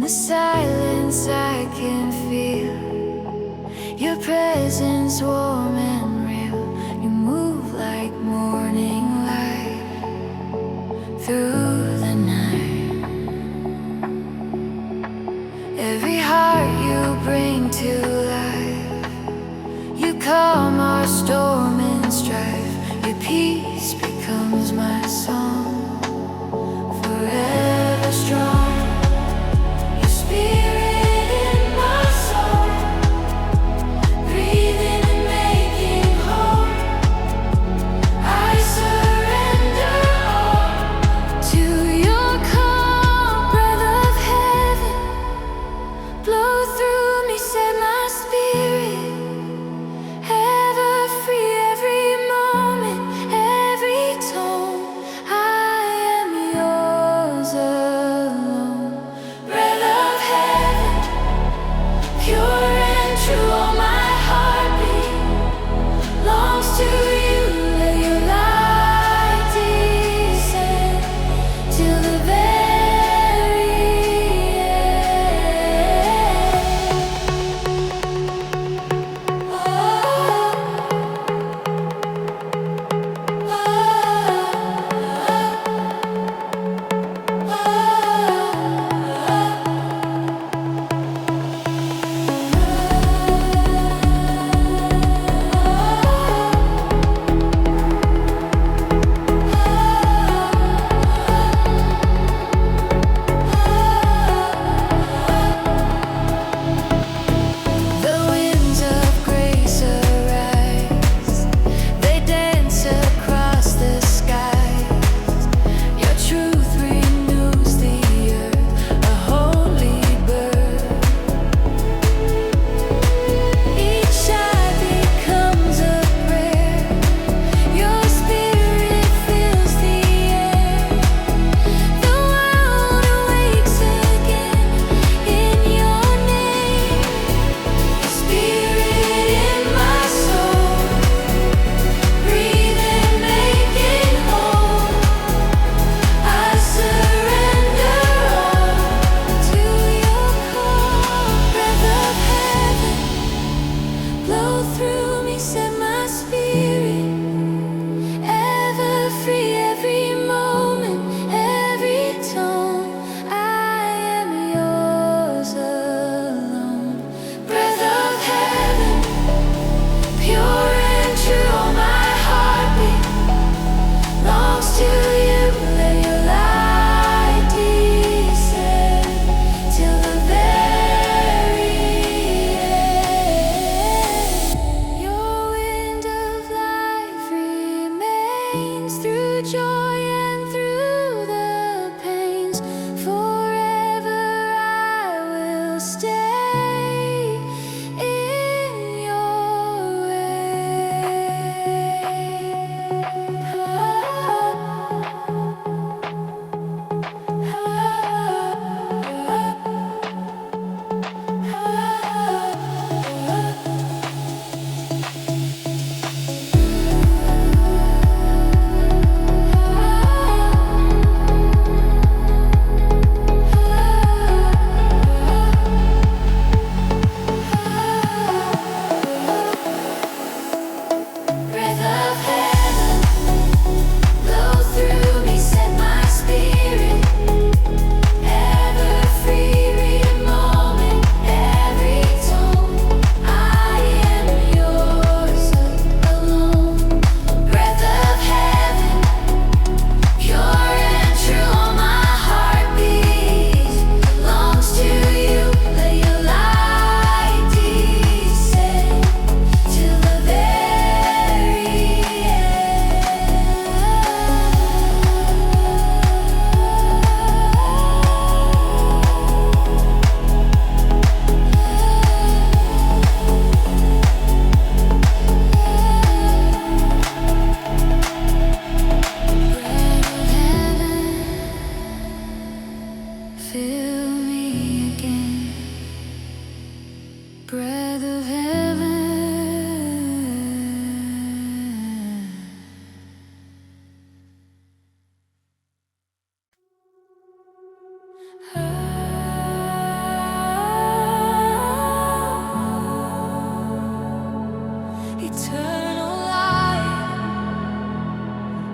the silence I can feel your presence, warm and real. You move like morning light through the night. Every heart you bring to life, you calm our storm and strife. Your peace becomes my song, forever strong.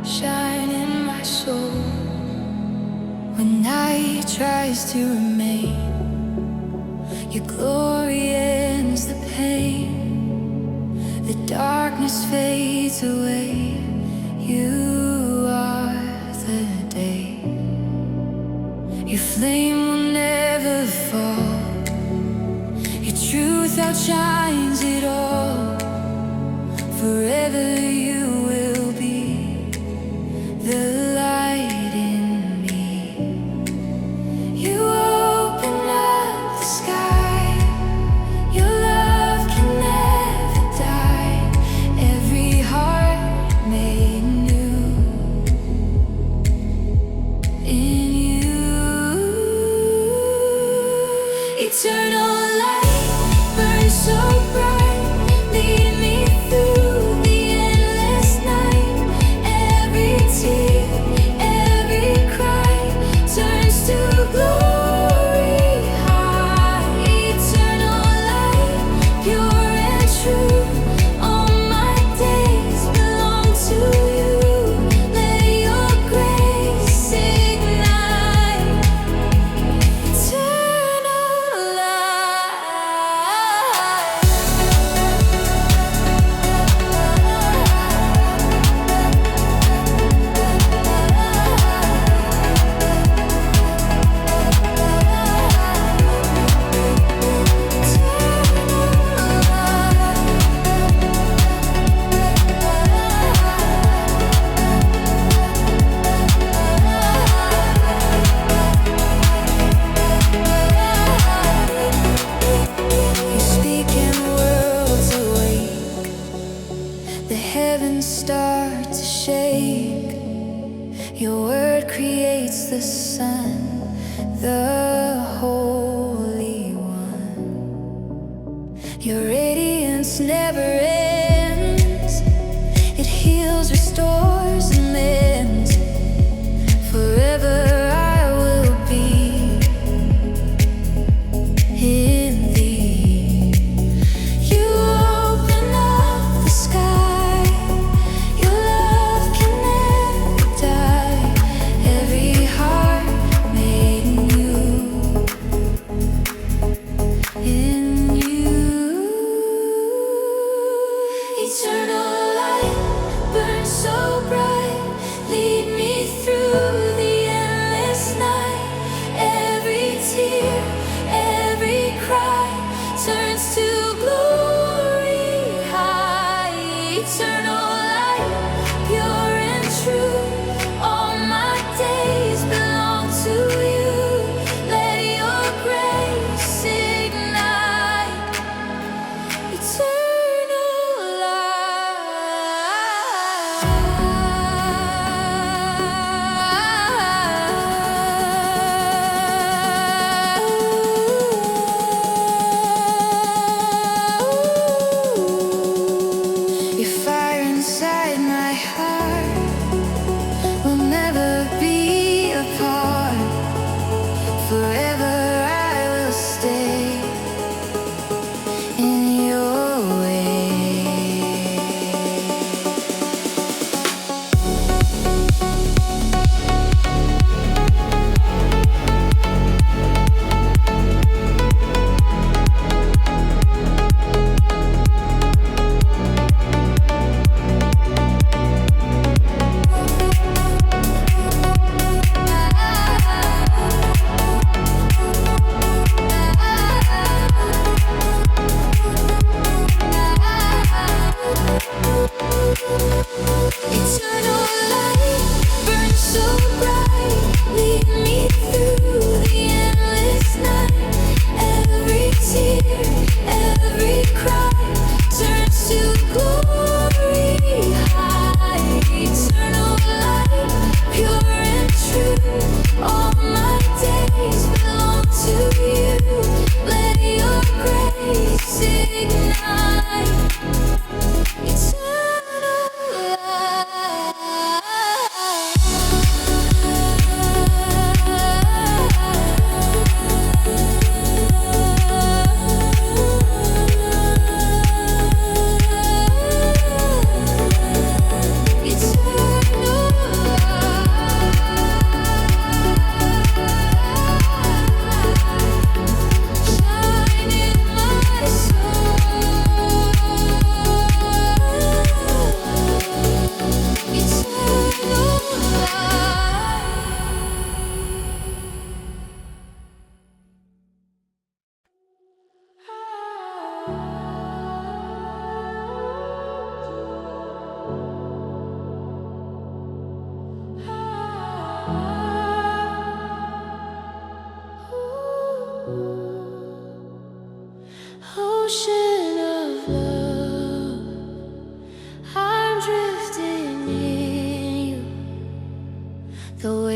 shine in my soul. When night tries to remain, your glory ends the pain. The darkness fades away. You are the day. Your flame will never fall. Your truth outshines it all. Forever you will be the light in me. You open up the sky. Your love can never die. Every heart made new in you. Eternal light burns so bright. Lead me through the endless night. Every tear, every cry turns to glory high. Eternal light, pure and true. All my days belong to you. Let your grace ignite. Eternal light. You speak and worlds awake. The heavens start to shake. Your word creates the sun, the Holy One. Your radiance never ends. It heals, restores, and mends. Forever I will be in thee. You open up the sky. Your love can never die. Every heart made new.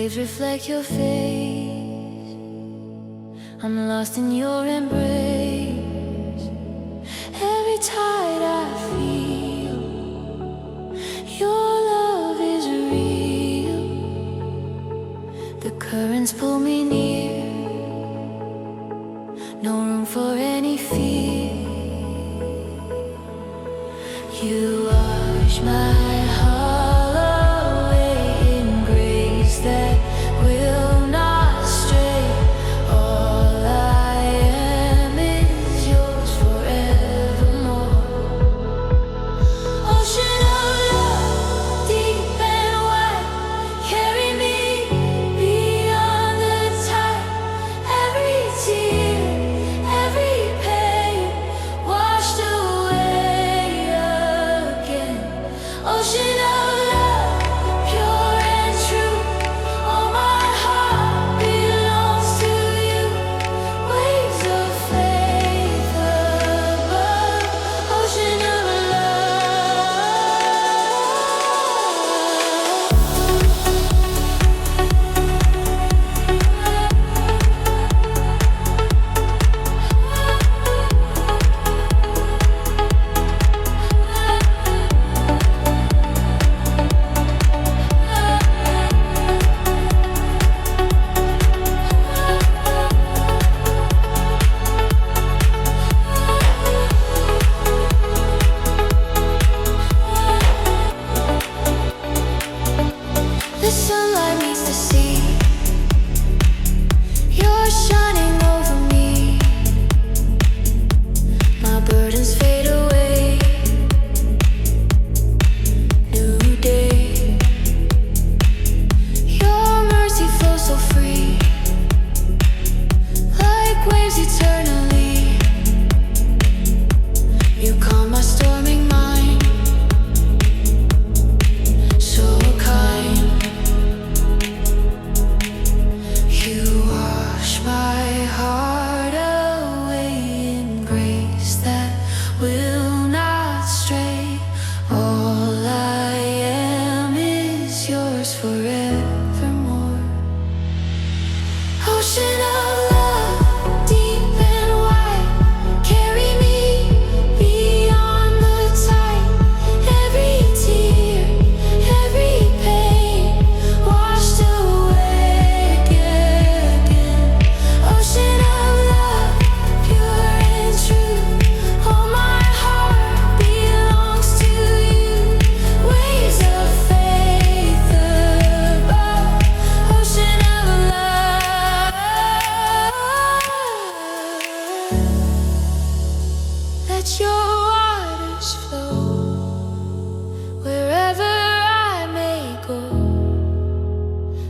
waves reflect your face. I'm lost in your embrace. Every tide I feel, your love is real. The currents pull me near, no room for any fear. You wash my heart away in grace that will not stray. All I am is yours forevermore. Ocean of love, deep and wide, carry me beyond the tide. Every tear, every pain, washed away again. Ocean of love, pure and true. All my heart belongs to you. Waves of faith above. Ocean of the sunlight meets the sea. You're shining over me. My burdens fade away. New day. Your mercy flows so free, like waves eternally. You calm my storming mind, so kind. You wash my heart away in grace that will not stray. All I am is yours forevermore. Ocean of love, deep and wide, carry me beyond the tide. Every tear, every pain, washed away again. Ocean of love, pure and true. All my heart belongs to you. Waves of faith above. Ocean of love. Let your waters flow wherever I may go.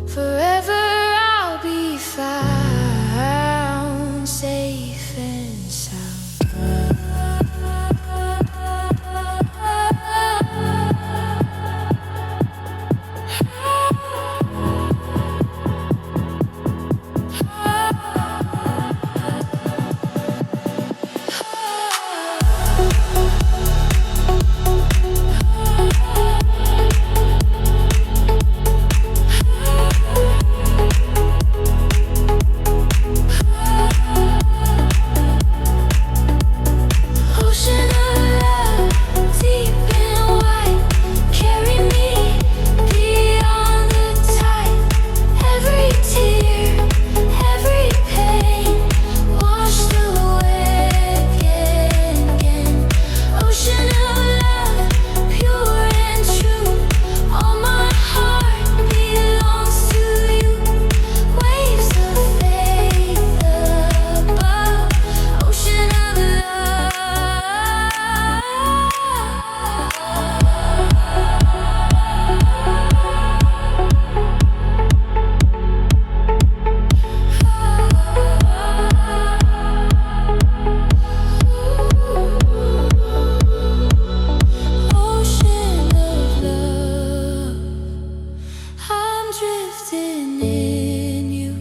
Forever I'll be found safe and sound. Ocean of love, deep and wide, carry me beyond the tide. Every tear, every pain, washed away again. Ocean of love, pure and true. All my heart belongs to you. Waves of faith above. Ocean of Ocean of love, I'm drifting in you.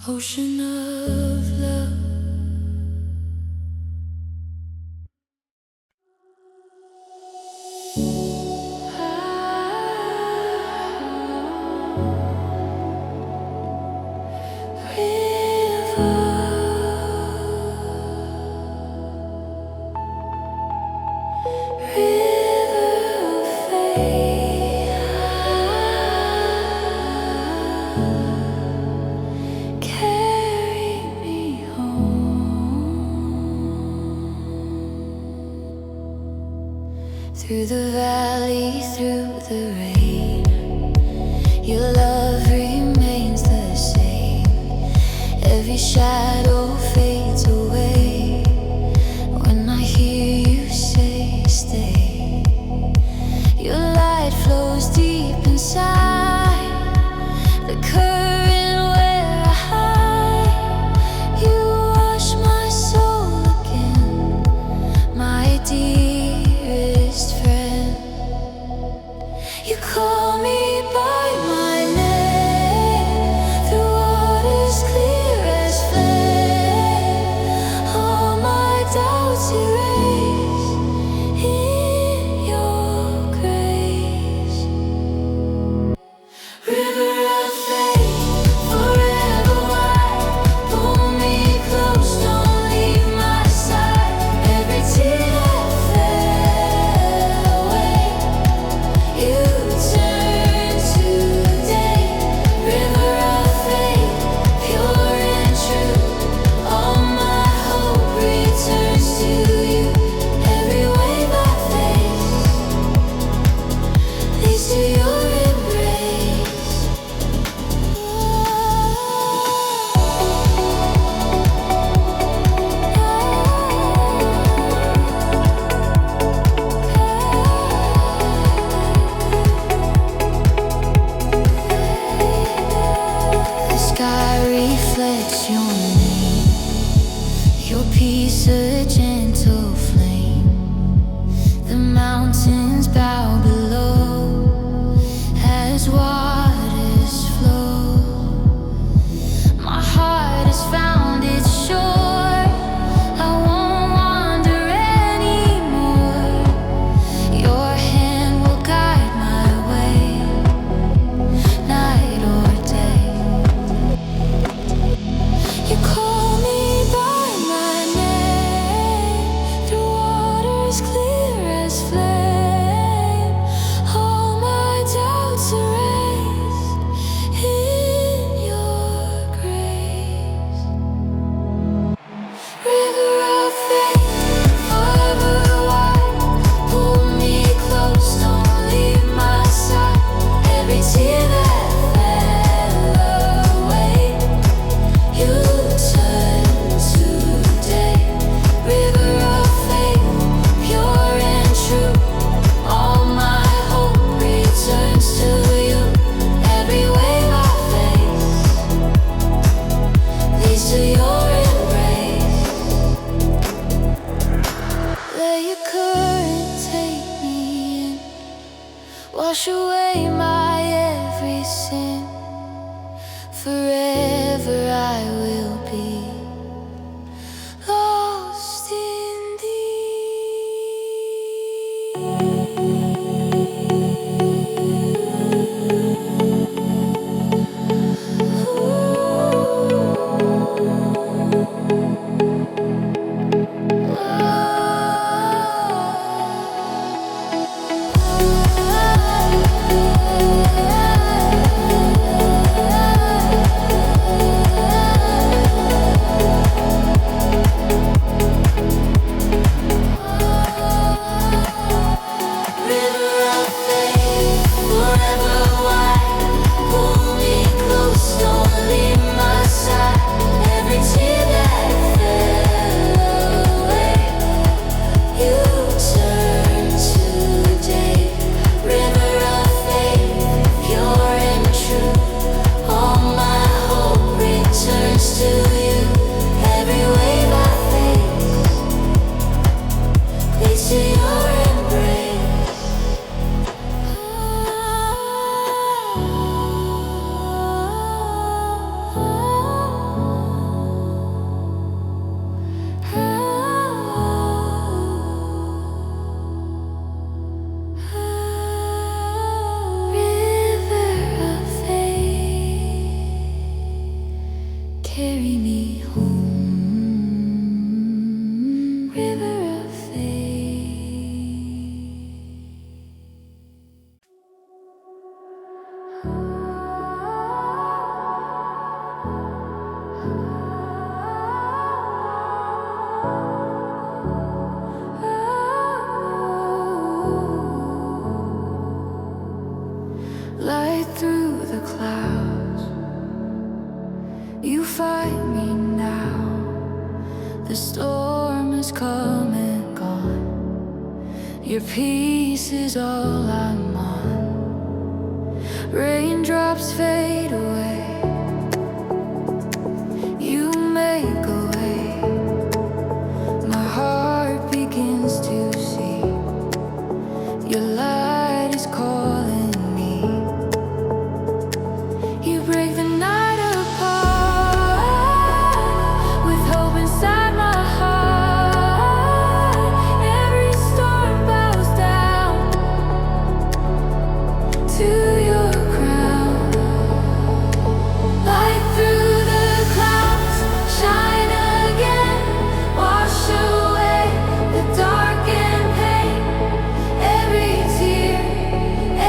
Ocean of love. Ah. Through the valley, through the rain, your love remains the same. Every shadow fades away when I hear you say stay. Your light flows deep inside the current where I hide. You wash my soul again, my dearest friend. You call me by my name through waters clear as flame. All my doubts erase in your grace. River of faith, forever wide, pull me close, don't leave my side. Every tear that fell away, you turn to day. River of faith, pure and true, all my hope returns to you. Every wave I face leads to your embrace. The sky reflects your name, your peace a gentle flame. The mountains bow below as waters flow. My heart has found its shore, I won't wander anymore. Your hand will guide my way, night or day. You call me by my name through waters clear as flame. All my doubts erased in your grace. River of faith, forever wide, pull me close, don't leave my side. Every tear that fell away, you turn to day. River of faith, pure and true, all my hope returns to you. Every wave I face leads to your embrace. Let your current take me in, wash away my every sin. Forever I will be lost in thee. storm has come and gone. Your peace is all I'm on. Raindrops fade away. You make a way. My heart begins to see. Your light is calling me. You break the night apart with hope inside my heart. Every storm bows down to your crown. Light through the clouds, shine again. Wash away the dark and pain. Every tear,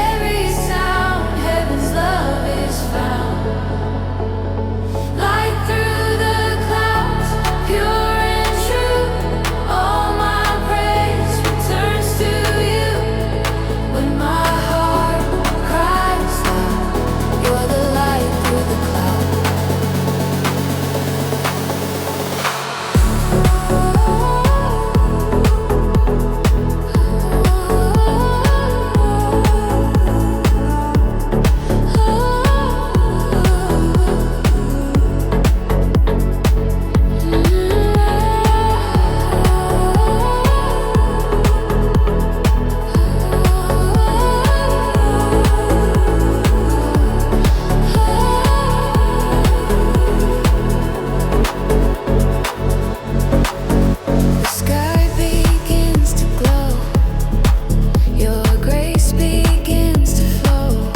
every sound, heaven's love is found. Light through the clouds, pure and true. All my praise returns to you. When my heart cries out, you're the light through the clouds. The sky begins to glow. Your grace begins to flow.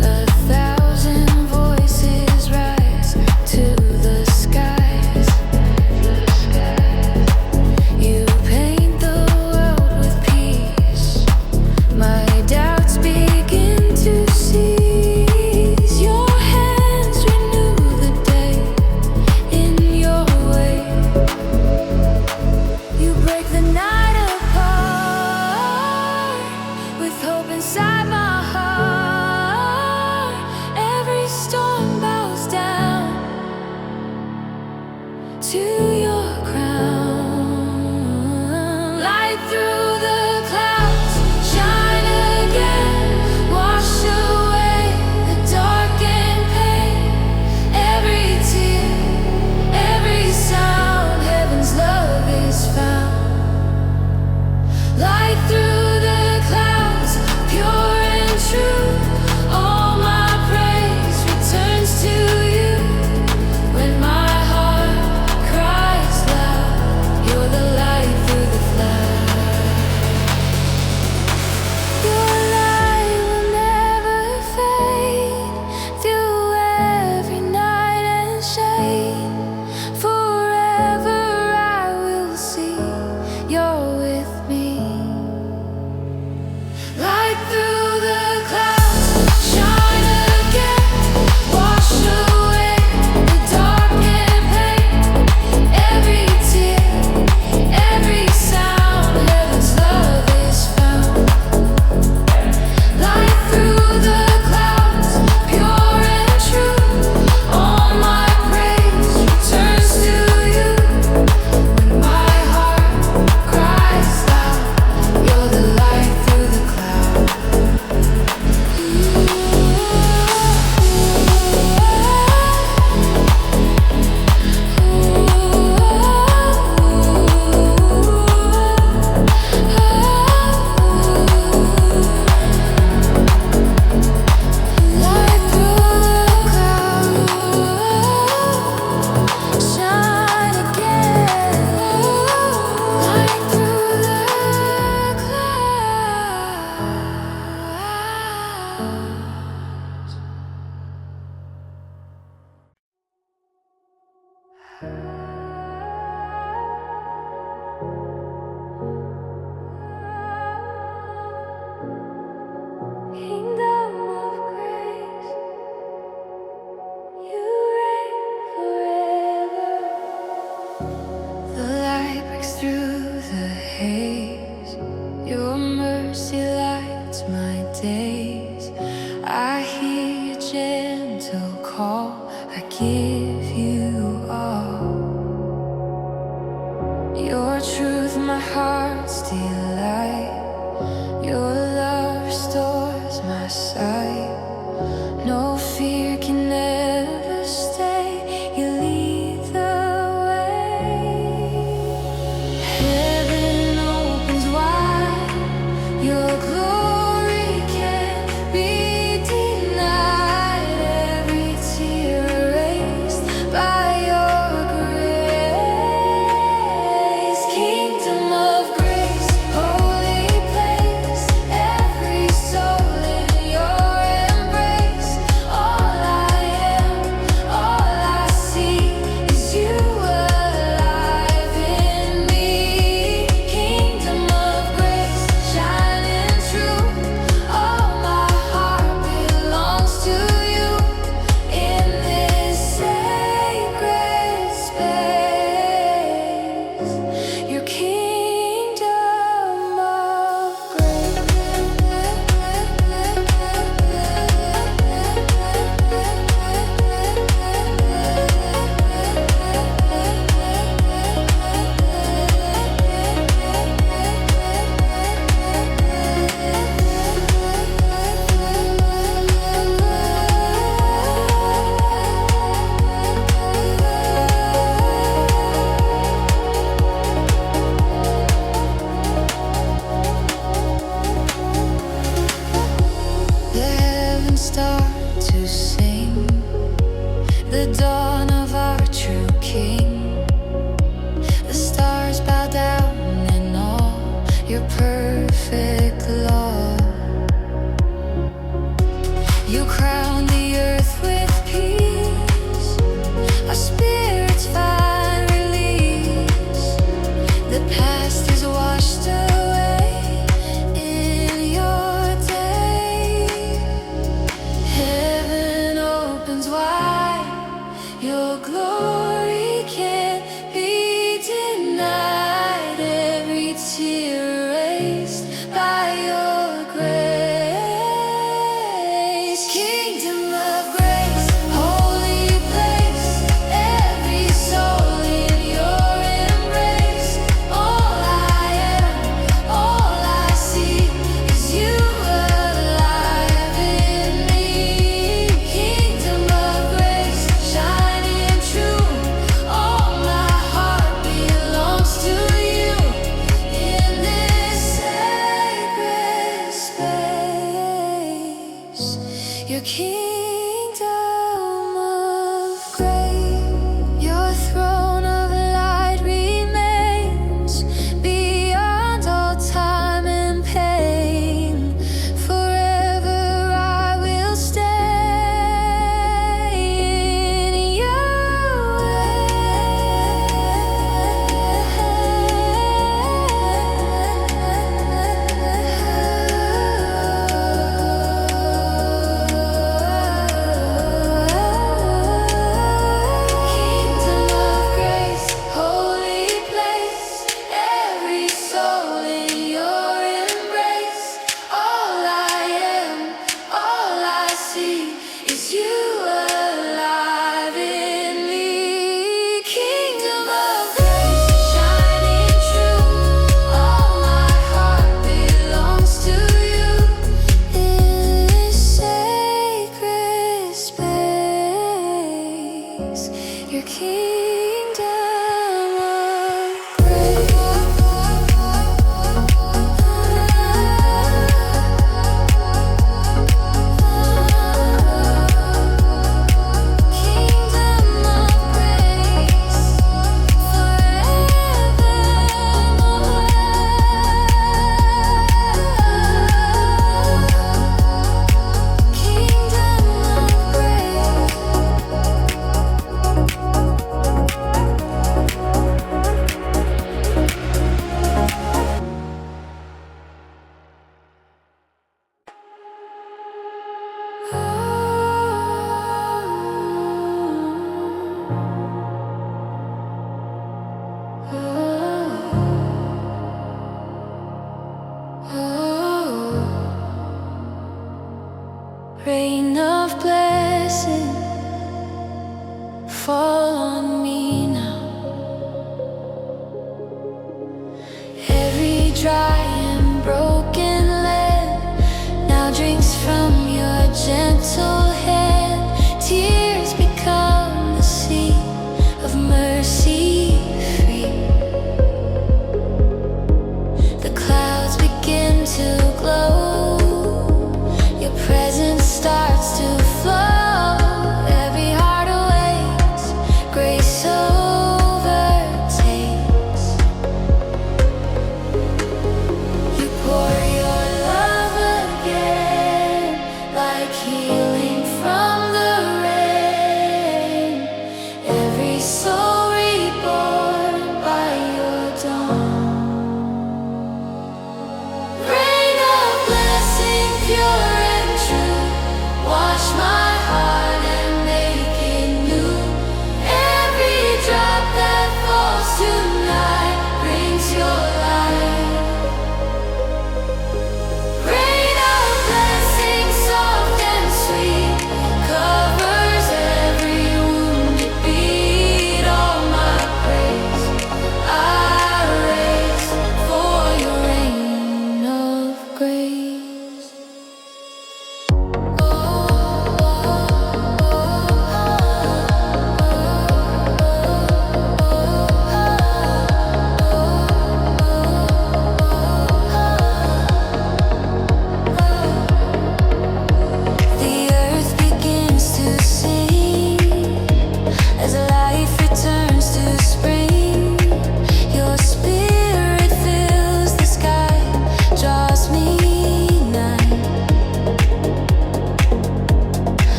1,000 voices rise to the skies. You paint the world with peace. My doubts begin to cease. Your hands renew the day in your way. You break the night apart with hope inside my heart. Every storm bows down to your crown. Light through the clouds, shine again. Wash away the dark and pain. Every tear, every sound, heaven's love is found. Light through the clouds, pure and true. All my praise returns to you. When my heart cries loud, you're the light through the clouds. Your light will never fade through every night and shade. Forever I will see you're with me. Light through the clouds, shine again. Wash away the dark and pain. Every tear, every sound, heaven's love is found. Light through the clouds, pure and true. All my praise returns to you. When my heart cries loud, you're the light through the clouds. Light through the clouds, shine again. Light through the clouds. Kingdom of grace, you reign forever. The light breaks through the haze. Your mercy lights my days. I hear your gentle call. I give you all. right. No fear can ever stay. You lead the way. Heaven opens wide. Your glory can't be denied. Every tear erased by your grace. Kingdom of grace, holy place. Every soul in your embrace. All I am, all I see is you alive in me. Kingdom of grace, shining true. All my heart belongs to you. In this sacred space, your kingdom of the heavens start to sing, the dawn of our true King. The stars bow down in awe, your perfect law. You crown the earth with peace, our spirits find release. The past is washed away in your day. Heaven opens wide. Your glory can't be denied. Every tear erased by your grace. Kingdom of grace, holy place. Every soul in your embrace. All I am, all I see is you alive in me. Kingdom of grace, shining true. All my heart belongs to you. In this sacred space, your kingdom of grace. Your throne of light remains beyond all time and pain. Forever I will stay in your Kingdom of grace, holy place. Every soul in your embrace. All I am, all I see is you alive in me. Kingdom of grace, shining true. All my heart belongs to you. In this sacred space, your kingdom of rain of blessing, fall on me now. Every dry and broken land now drinks from your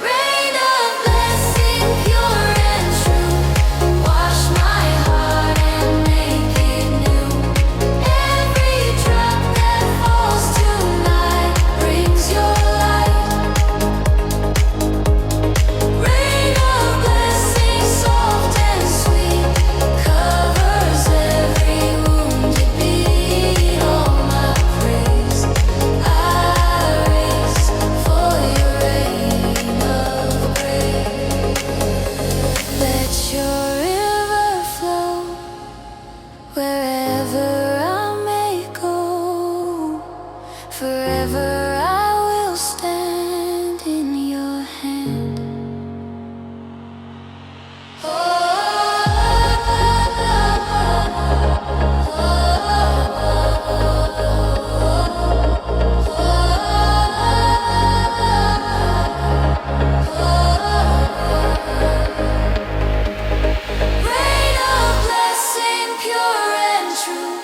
Rain of blessing, pure and true. Wash my heart and make it new. Every drop that falls tonight brings your light. Rain of blessing, soft and sweet, covers every wounded beat. All my praise I raise for your rain of grace. Let your river flow wherever I may go. Forever I will stand in your hand. Rain of blessing, pure and true.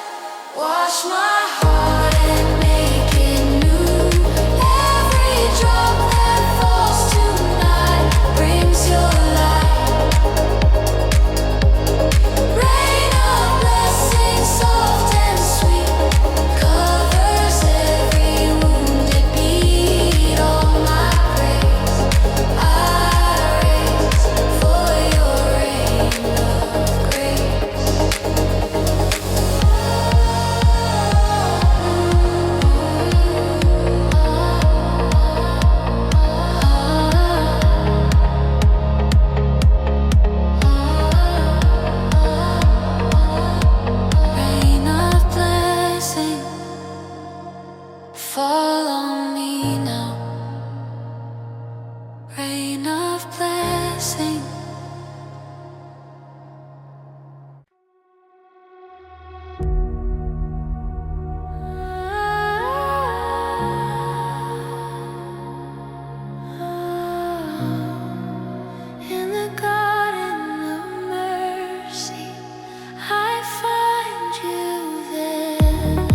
Wash my heart and make it new. Every drop that falls tonight brings your light. Rain of blessing, soft and sweet, covers every wounded beat. All my praise I raise for your rain of grace. Rain of blessing, fall on me now. Rain of blessing. In the garden of mercy, I find you there.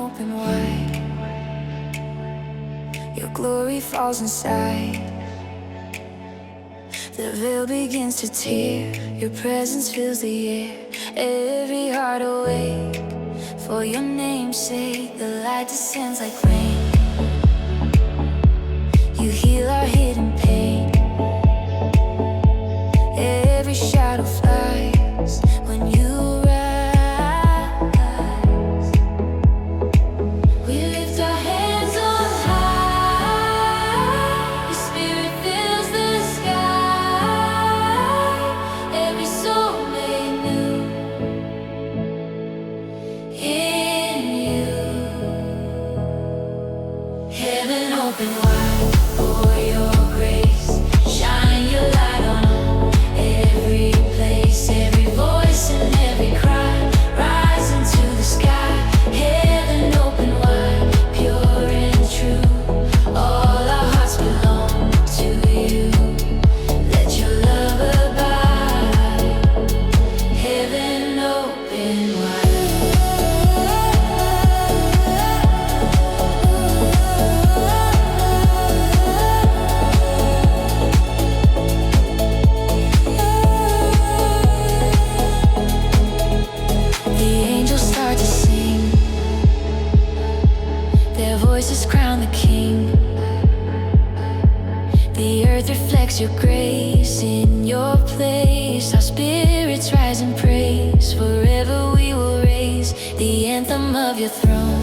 open wide. Your glory falls inside. The veil begins to tear. Your presence fills the air. Every heart awake for your name's sake. The light descends like rain. You heal our hidden pain. Every shadow flies when you rise. We lift our hands on high. Your spirit fills the sky. Every soul made new in you. Heaven open wide for your grace. Shine your light on every place, every voice and every cry. Rise into the sky. Heaven open wide, pure and true. All our hearts belong to you. Let your love abide. Heaven open wide. The angels start to sing. Their voices crown the King. The earth reflects your grace in your place. Our spirits rise in praise. Forever we will raise the anthem of your throne.